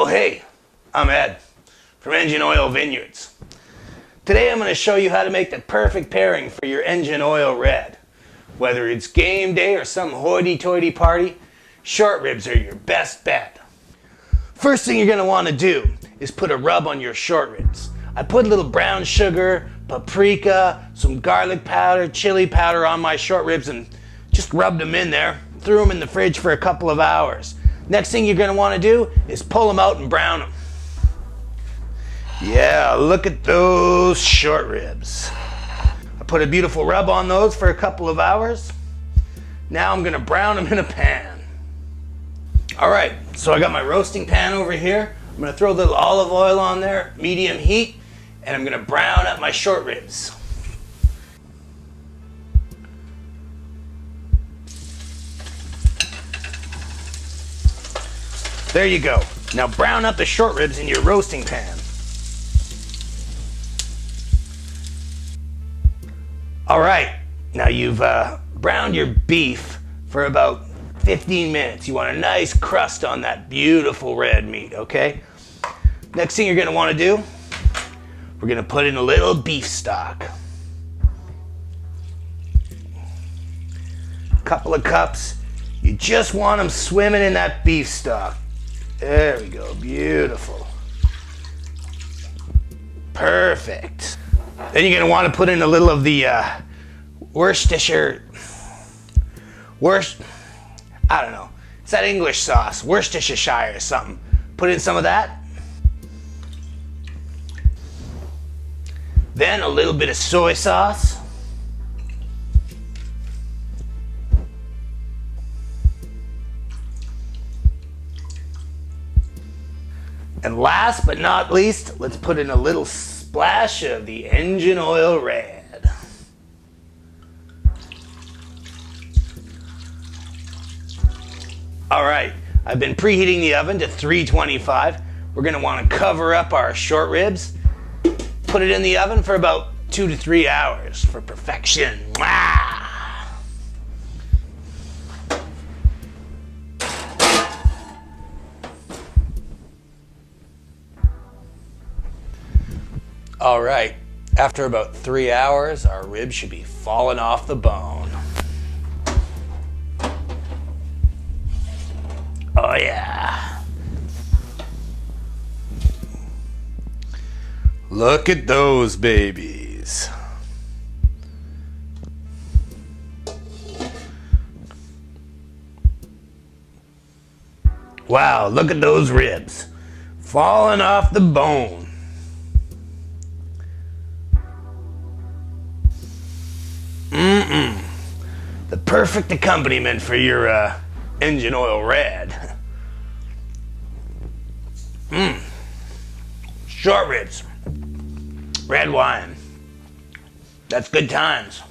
Oh hey, I'm Ed from Engine Oil Vineyards. Today I'm going to show you how to make the perfect pairing for your engine oil red. Whether it's game day or some hoity-toity party, short ribs are your best bet. First thing you're going to want to do is put a rub on your short ribs. I put a little brown sugar, paprika, some garlic powder, chili powder on my short ribs and just rubbed them in there. Threw them in the fridge for a couple of hours. Next thing you're going to want to do is pull them out and brown them. Yeah, look at those short ribs. I put a beautiful rub on those for a couple of hours. Now I'm going to brown them in a pan. Alright, so I got my roasting pan over here. I'm going to throw a little olive oil on there, medium heat, and I'm going to brown up my short ribs. There you go. Now brown up the short ribs in your roasting pan. Alright, now you've browned your beef for about 15 minutes. You want a nice crust on that beautiful red meat, okay? Next thing you're going to want to do, we're going to put in a little beef stock. A couple of cups. You just want them swimming in that beef stock. There we go, beautiful. Perfect. Then you're going to want to put in a little of the Worcestershire, I don't know, it's that English sauce, Worcestershire or something. Put in some of that. Then a little bit of soy sauce. And last but not least, let's put in a little splash of the engine oil red. All right, I've been preheating the oven to 325. We're gonna wanna cover up our short ribs, put it in the oven for about 2 to 3 hours for perfection. Mwah! All right, after about 3 hours, our ribs should be falling off the bone. Oh yeah. Look at those babies. Wow, look at those ribs. Falling off the bone. The perfect accompaniment for your engine oil red. Short ribs. Red wine. That's good times.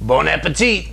Bon-A-Petite.